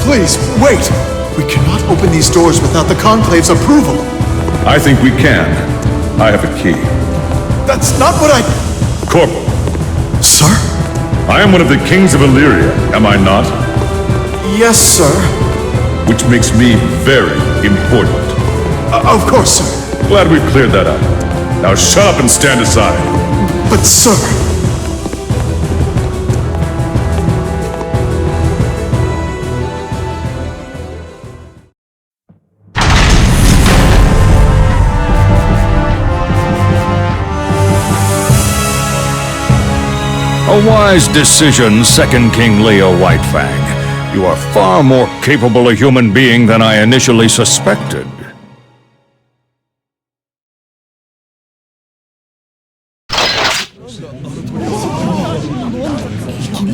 Please, wait! We cannot open these doors without the Conclave's approval. I think we can. I have a key. That's not what I... Corporal, Sir? I am one of the kings of Illyria, am I not? Yes, sir. Which makes me very important. Of course, sir. Glad we've cleared that up. Now shut up and stand aside. But, sir... A wise decision, Second King Leo Whitefang. You are far more capable a human being than I initially suspected.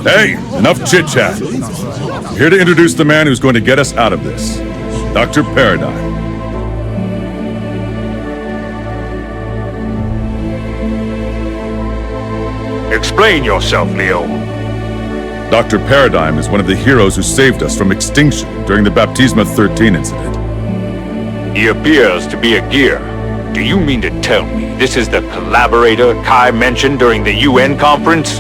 Hey, enough chit-chat. I'm here to introduce the man who's going to get us out of this. Dr. Paradigm. Explain yourself, Leo. Dr. Paradigm is one of the heroes who saved us from extinction during the Baptisma 13 incident. He appears to be a Gear. Do you mean to tell me this is the collaborator Kai mentioned during the UN conference?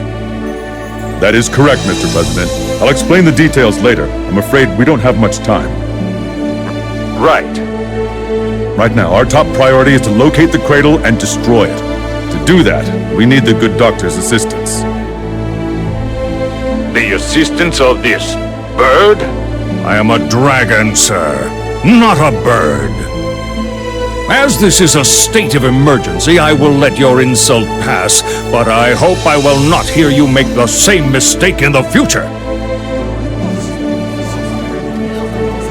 That is correct, Mr. President. I'll explain the details later. I'm afraid we don't have much time. Right. Right now, our top priority is to locate the cradle and destroy it. To do that, we need the good doctor's assistance. The assistance of this bird? I am a dragon, sir, not a bird. As this is a state of emergency, I will let your insult pass, but I hope I will not hear you make the same mistake in the future.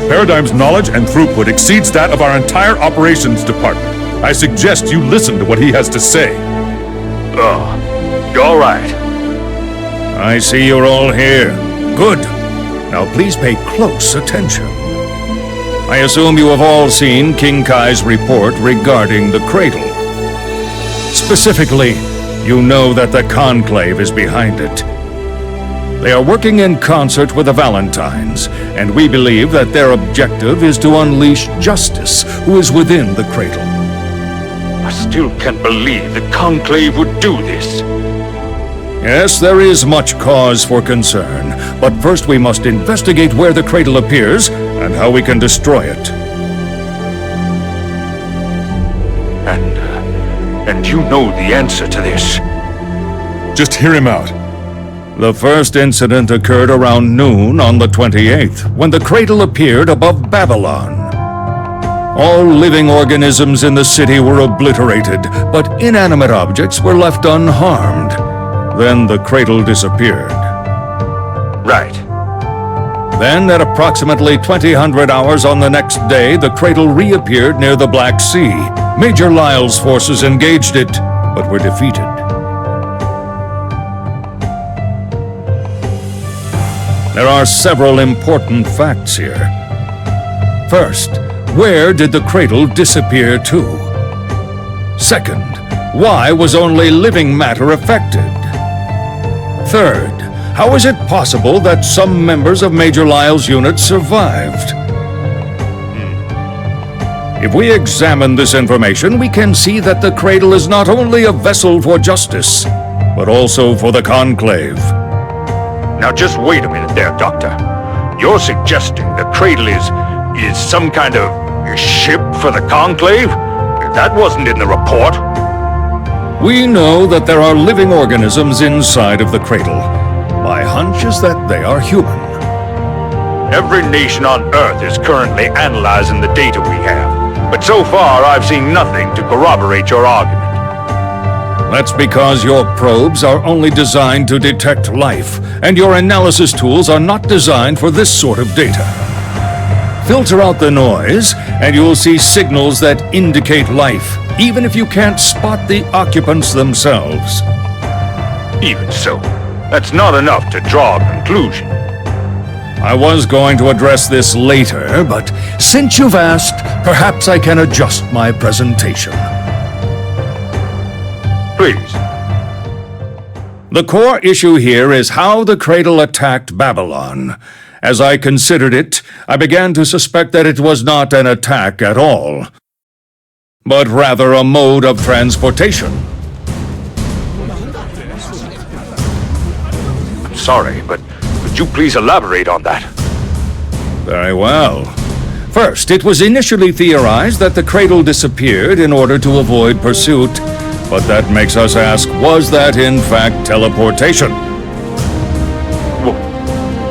Paradigm's knowledge and throughput exceeds that of our entire operations department. I suggest you listen to what he has to say. All right. I see you're all here. Good. Now please pay close attention. I assume you have all seen King Kai's report regarding the cradle. Specifically, you know that the Conclave is behind it. They are working in concert with the Valentines, and we believe that their objective is to unleash justice who is within the cradle. I still can't believe the Conclave would do this. Yes, there is much cause for concern, but first we must investigate where the cradle appears and how we can destroy it. And you know the answer to this. Just hear him out. The first incident occurred around noon on the 28th, when the cradle appeared above Babylon. All living organisms in the city were obliterated, but inanimate objects were left unharmed. Then the cradle disappeared. Right. Then, at approximately 2000 hours on the next day, the cradle reappeared near the Black Sea. Major Lyle's forces engaged it, but were defeated. There are several important facts here. First, where did the cradle disappear to? Second, why was only living matter affected? Third, how is it possible that some members of Major Lyle's unit survived? If we examine this information, we can see that the cradle is not only a vessel for justice, but also for the Conclave. Now just wait a minute there, Doctor. You're suggesting the cradle is some kind of ship for the Conclave? That wasn't in the report. We know that there are living organisms inside of the cradle. My hunch is that they are human. Every nation on Earth is currently analyzing the data we have, but so far I've seen nothing to corroborate your argument. That's because your probes are only designed to detect life, and your analysis tools are not designed for this sort of data. Filter out the noise, and you'll see signals that indicate life, even if you can't spot the occupants themselves. Even so, that's not enough to draw a conclusion. I was going to address this later, but since you've asked, perhaps I can adjust my presentation. Please. The core issue here is how the cradle attacked Babylon, As I considered it, I began to suspect that it was not an attack at all, but rather a mode of transportation. I'm sorry, but could you please elaborate on that? Very well. First, it was initially theorized that the cradle disappeared in order to avoid pursuit, but that makes us ask, was that in fact teleportation?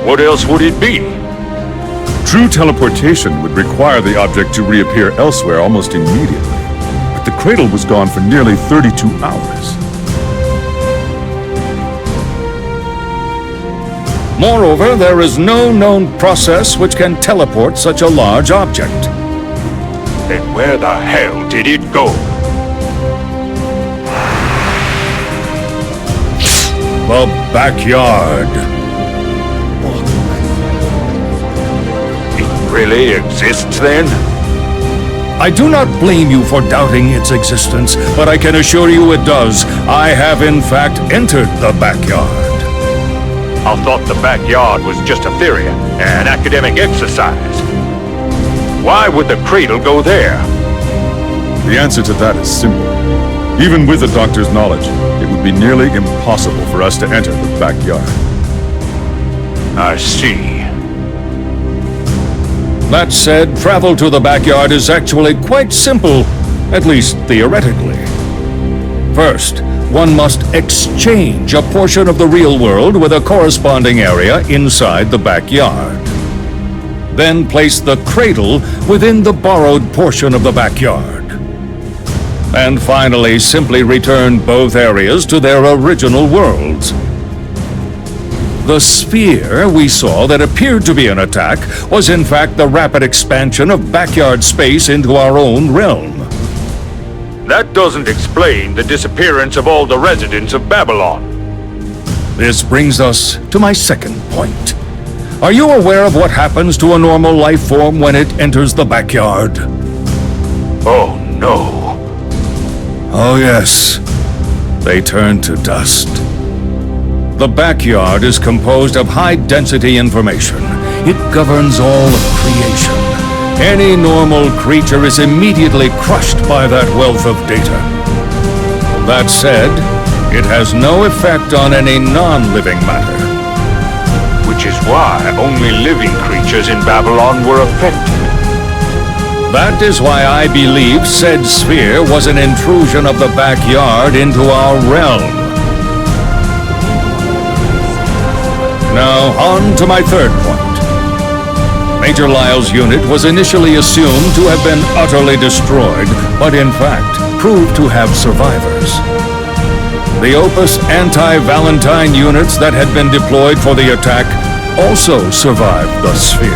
What else would it be? True teleportation would require the object to reappear elsewhere almost immediately. But the cradle was gone for nearly 32 hours. Moreover, there is no known process which can teleport such a large object. Then where the hell did it go? The backyard. It really exists then? I do not blame you for doubting its existence, but I can assure you it does. I have in fact entered the backyard. I thought the backyard was just a theory, an academic exercise. Why would the cradle go there? The answer to that is simple. Even with the doctor's knowledge, it would be nearly impossible for us to enter the backyard. I see. That said, travel to the backyard is actually quite simple, at least theoretically. First, one must exchange a portion of the real world with a corresponding area inside the backyard. Then place the cradle within the borrowed portion of the backyard. And finally, simply return both areas to their original worlds. The sphere we saw that appeared to be an attack was in fact the rapid expansion of backyard space into our own realm. That doesn't explain the disappearance of all the residents of Babylon. This brings us to my second point. Are you aware of what happens to a normal life form when it enters the backyard? Oh no. Oh yes, they turn to dust. The backyard is composed of high-density information. It governs all of creation. Any normal creature is immediately crushed by that wealth of data. That said, it has no effect on any non-living matter. Which is why only living creatures in Babylon were affected. That is why I believe said sphere was an intrusion of the backyard into our realm. Now, on to my third point. Major Lyle's unit was initially assumed to have been utterly destroyed, but in fact proved to have survivors. The Opus anti-Valentine units that had been deployed for the attack also survived the sphere.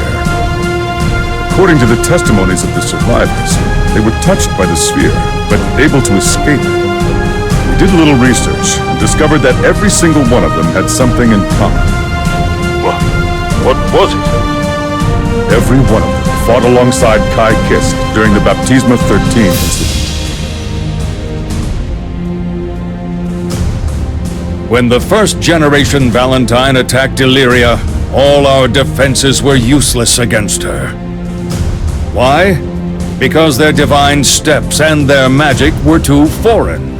According to the testimonies of the survivors, they were touched by the sphere, but able to escape it. We did a little research and discovered that every single one of them had something in common. What was it? Every one of them fought alongside Kai Kist during the Baptisma 13 incident. When the first-generation Valentine attacked Illyria, all our defenses were useless against her. Why? Because their divine steps and their magic were too foreign.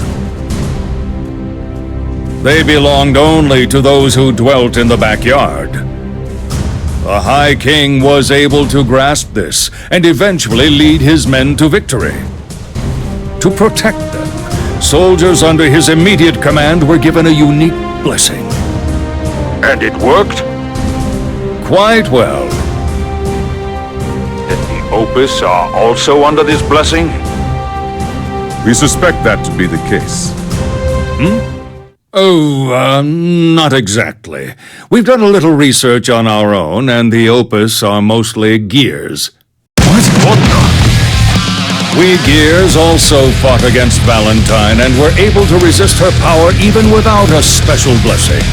They belonged only to those who dwelt in the backyard. The High King was able to grasp this and eventually lead his men to victory. To protect them, soldiers under his immediate command were given a unique blessing. And it worked? Quite well. Then the Opus are also under this blessing? We suspect that to be the case. Oh, not exactly. We've done a little research on our own, and the Opus are mostly Gears. What the? We Gears also fought against Valentine and were able to resist her power even without a special blessing.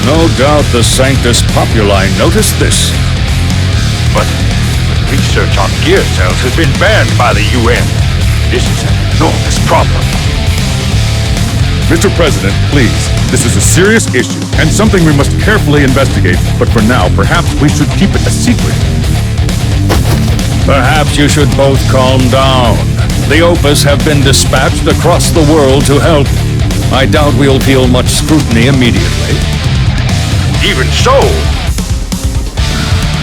No doubt the Sanctus Populi noticed this. But research on gear cells has been banned by the UN. This is an enormous problem. Mr. President, please. This is a serious issue and something we must carefully investigate, but for now, perhaps we should keep it a secret. Perhaps you should both calm down. The Opus have been dispatched across the world to help. I doubt we'll feel much scrutiny immediately. Even so,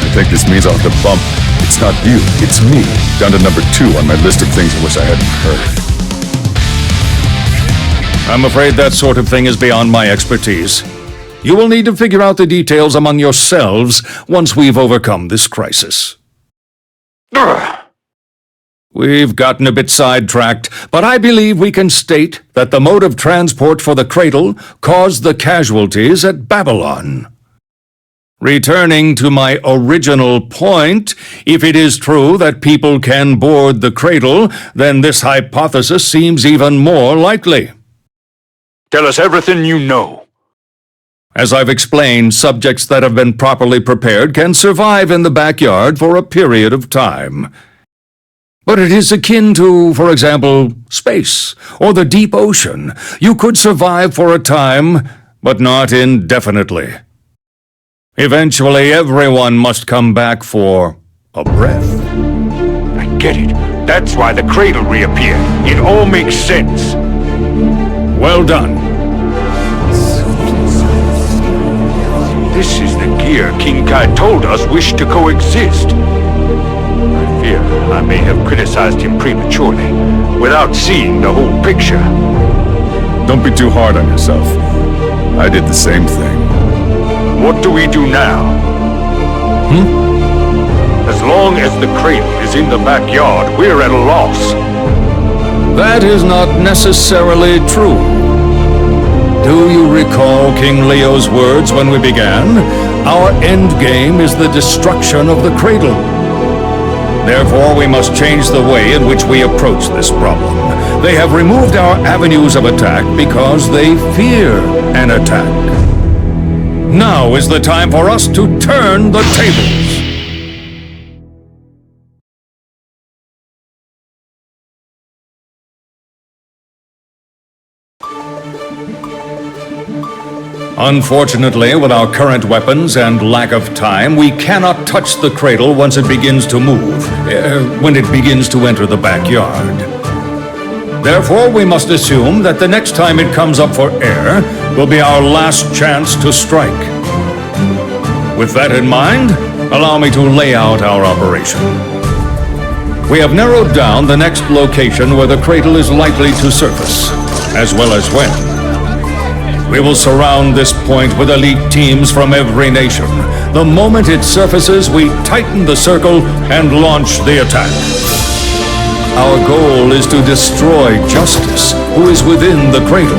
I think this means I'll have to bump. It's not you, it's me. Down to number 2 on my list of things I wish I hadn't heard. I'm afraid that sort of thing is beyond my expertise. You will need to figure out the details among yourselves once we've overcome this crisis. We've gotten a bit sidetracked, but I believe we can state that the mode of transport for the cradle caused the casualties at Babylon. Returning to my original point, if it is true that people can board the cradle, then this hypothesis seems even more likely. tell us everything you know. As I've explained, subjects that have been properly prepared can survive in the backyard for a period of time. But it is akin to, for example, space or the deep ocean. You could survive for a time, but not indefinitely. Eventually, everyone must come back for a breath. I get it. That's why the cradle reappeared. It all makes sense. Well done. This is the gear King Kai told us wished to coexist. I fear I may have criticized him prematurely, without seeing the whole picture. Don't be too hard on yourself. I did the same thing. What do we do now? As long as the cradle is in the backyard, we're at a loss. That is not necessarily true. Do you recall King Leo's words when we began? Our end game is the destruction of the cradle. Therefore, we must change the way in which we approach this problem. They have removed our avenues of attack because they fear an attack. Now is the time for us to turn the tables. Unfortunately, with our current weapons and lack of time, we cannot touch the cradle once it begins to move, when it begins to enter the backyard. Therefore, we must assume that the next time it comes up for air will be our last chance to strike. With that in mind, allow me to lay out our operation. We have narrowed down the next location where the cradle is likely to surface, as well as when. We will surround this point with elite teams from every nation. The moment it surfaces, we tighten the circle and launch the attack. Our goal is to destroy Justice, who is within the cradle.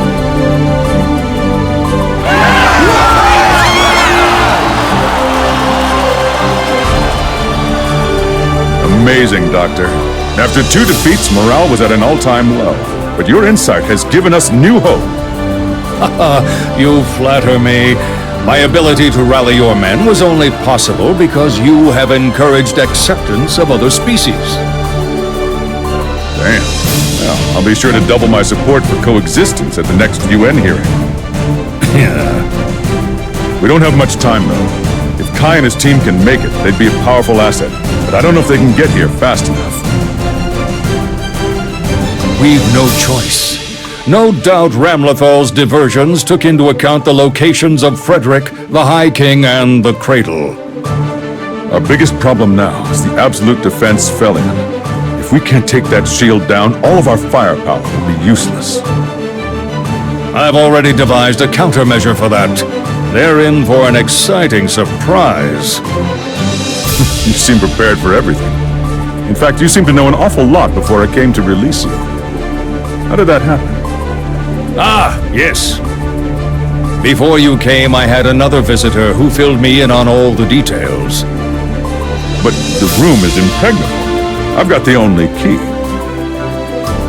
Amazing, Doctor. After 2 defeats, morale was at an all-time low. But your insight has given us new hope. You flatter me. My ability to rally your men was only possible because you have encouraged acceptance of other species. Damn. Well, I'll be sure to double my support for coexistence at the next UN hearing. Yeah. We don't have much time, though. If Kai and his team can make it, they'd be a powerful asset. But I don't know if they can get here fast enough. We've no choice. No doubt Ramlethal's diversions took into account the locations of Frederick, the High King, and the Cradle. Our biggest problem now is the absolute defense Felion. If we can't take that shield down, all of our firepower will be useless. I've already devised a countermeasure for that. They're in for an exciting surprise. You seem prepared for everything. In fact, you seem to know an awful lot before I came to release you. How did that happen? Ah, yes. Before you came, I had another visitor who filled me in on all the details. But the room is impregnable. I've got the only key.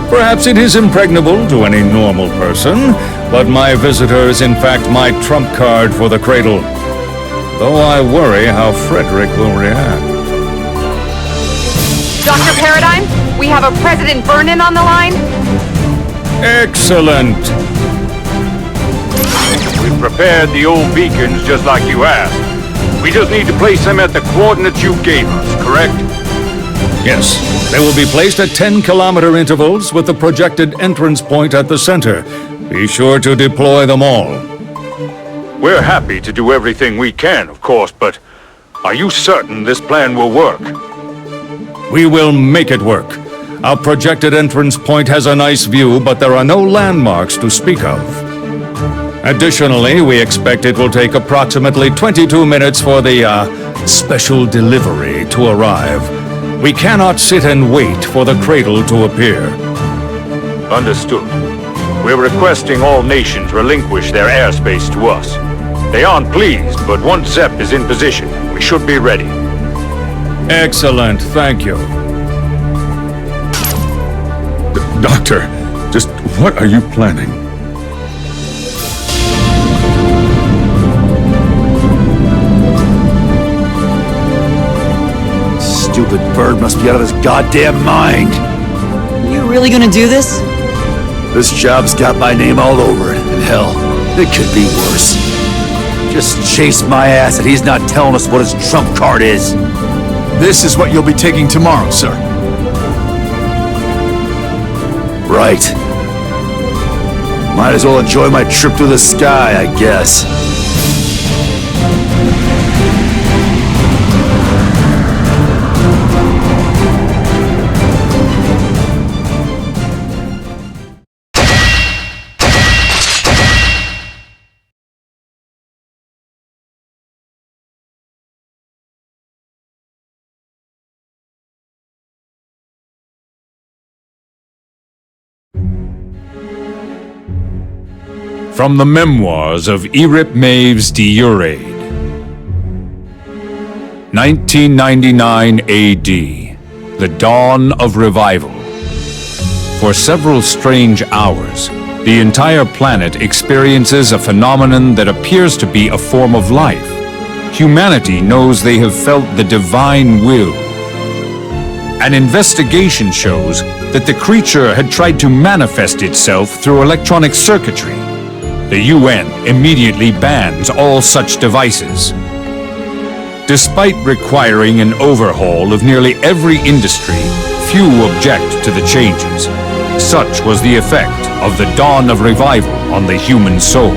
Perhaps it is impregnable to any normal person, but my visitor is in fact my trump card for the cradle. Though I worry how Frederick will react. Dr. Paradigm, we have a President Vernon on the line. Excellent! We've prepared the old beacons just like you asked. We just need to place them at the coordinates you gave us, correct? Yes, they will be placed at 10-kilometer intervals with the projected entrance point at the center. Be sure to deploy them all. We're happy to do everything we can, of course, but are you certain this plan will work? We will make it work. Our projected entrance point has a nice view, but there are no landmarks to speak of. Additionally, we expect it will take approximately 22 minutes for the, special delivery to arrive. We cannot sit and wait for the cradle to appear. Understood. We're requesting all nations relinquish their airspace to us. They aren't pleased, but once ZEP is in position, we should be ready. Excellent, thank you. Doctor, just what are you planning? Stupid bird must be out of his goddamn mind. You really gonna do this? This job's got my name all over it, and hell, it could be worse. Just chase my ass and he's not telling us what his trump card is. This is what you'll be taking tomorrow, sir. Right. Might as well enjoy my trip through the sky, I guess. From the memoirs of Erip Maves de Uraid. 1999 AD, the dawn of revival. For several strange hours, the entire planet experiences a phenomenon that appears to be a form of life. Humanity knows they have felt the divine will. An investigation shows that the creature had tried to manifest itself through electronic circuitry. The UN immediately bans all such devices. Despite requiring an overhaul of nearly every industry, few object to the changes. Such was the effect of the dawn of revival on the human soul.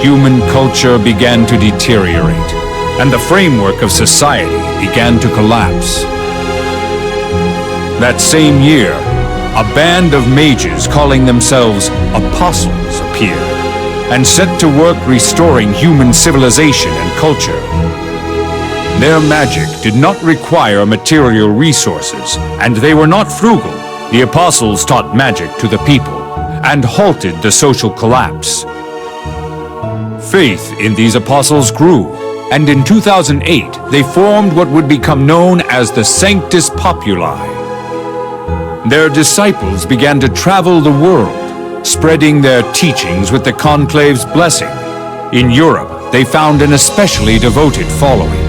Human culture began to deteriorate, and the framework of society began to collapse. That same year, a band of mages calling themselves apostles appeared and set to work restoring human civilization and culture. Their magic did not require material resources, and they were not frugal. The apostles taught magic to the people and halted the social collapse. Faith in these apostles grew, and in 2008 they formed what would become known as the Sanctus Populi. Their disciples began to travel the world, spreading their teachings with the conclave's blessing. In Europe, they found an especially devoted following.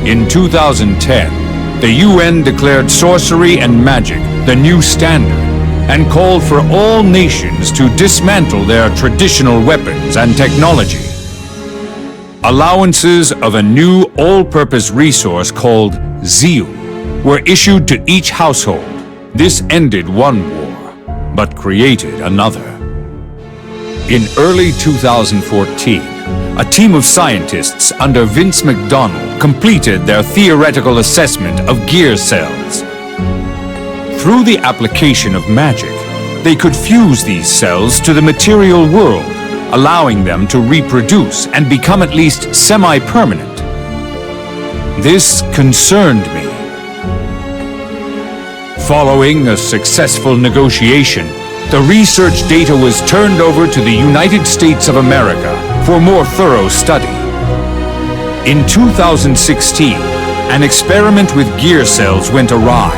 In 2010, the UN declared sorcery and magic the new standard and called for all nations to dismantle their traditional weapons and technology. Allowances of a new all-purpose resource called Zeal were issued to each household. This ended one war, but created another. In early 2014, a team of scientists under Vince McDonald completed their theoretical assessment of gear cells. Through the application of magic, they could fuse these cells to the material world, allowing them to reproduce and become at least semi-permanent. This concerned me. Following a successful negotiation, the research data was turned over to the United States of America for more thorough study. In 2016, an experiment with gear cells went awry,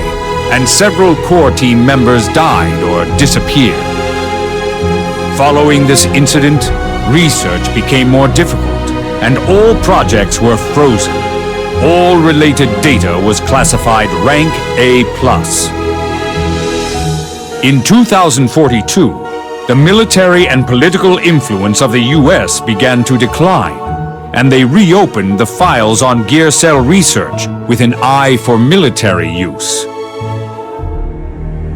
and several core team members died or disappeared. Following this incident, research became more difficult, and all projects were frozen. All related data was classified rank A+. In 2042, the military and political influence of the US began to decline, and they reopened the files on gear cell research with an eye for military use.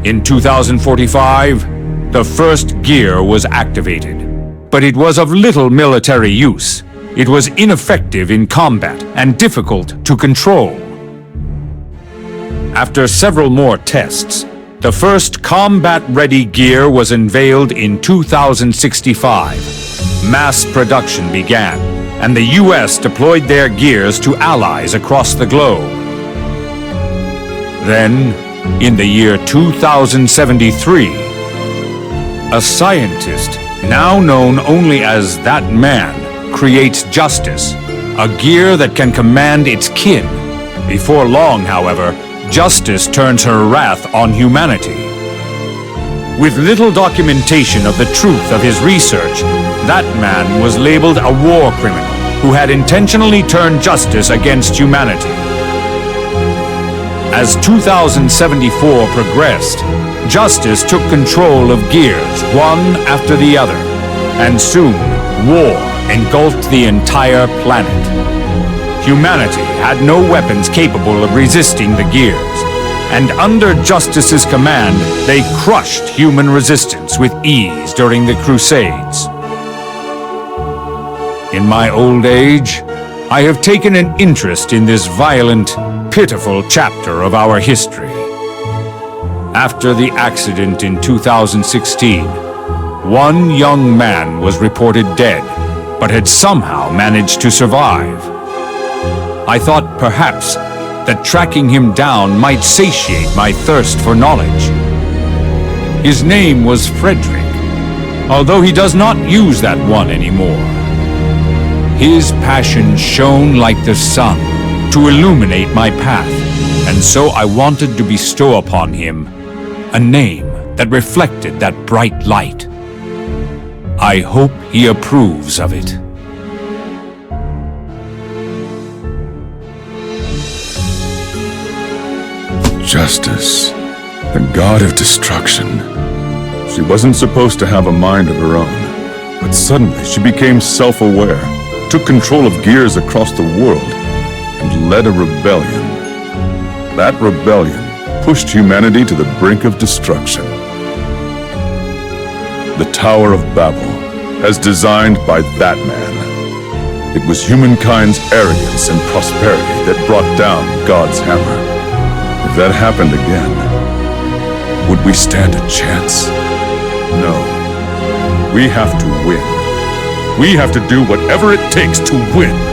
In 2045, the first gear was activated, but it was of little military use. It was ineffective in combat and difficult to control. After several more tests, the first combat-ready gear was unveiled in 2065. Mass production began, and the US deployed their gears to allies across the globe. Then, in the year 2073, a scientist, now known only as That Man, creates Justice, a gear that can command its kin. Before long, however, Justice turns her wrath on humanity. With little documentation of the truth of his research, That Man was labeled a war criminal who had intentionally turned Justice against humanity. As 2074 progressed, Justice took control of gears, one after the other, and soon war engulfed the entire planet. Humanity had no weapons capable of resisting the gears, and under Justice's command, they crushed human resistance with ease during the Crusades. In my old age, I have taken an interest in this violent, pitiful chapter of our history. After the accident in 2016, one young man was reported dead, but had somehow managed to survive. I thought perhaps that tracking him down might satiate my thirst for knowledge. His name was Frederick, although he does not use that one anymore. His passion shone like the sun to illuminate my path, and so I wanted to bestow upon him a name that reflected that bright light. I hope he approves of it. Justice, the god of destruction. She wasn't supposed to have a mind of her own, but suddenly she became self-aware, took control of gears across the world, and led a rebellion. That rebellion pushed humanity to the brink of destruction. The Tower of Babel, as designed by That Man. It was humankind's arrogance and prosperity that brought down God's hammer. If that happened again, would we stand a chance? No. We have to win. We have to do whatever it takes to win.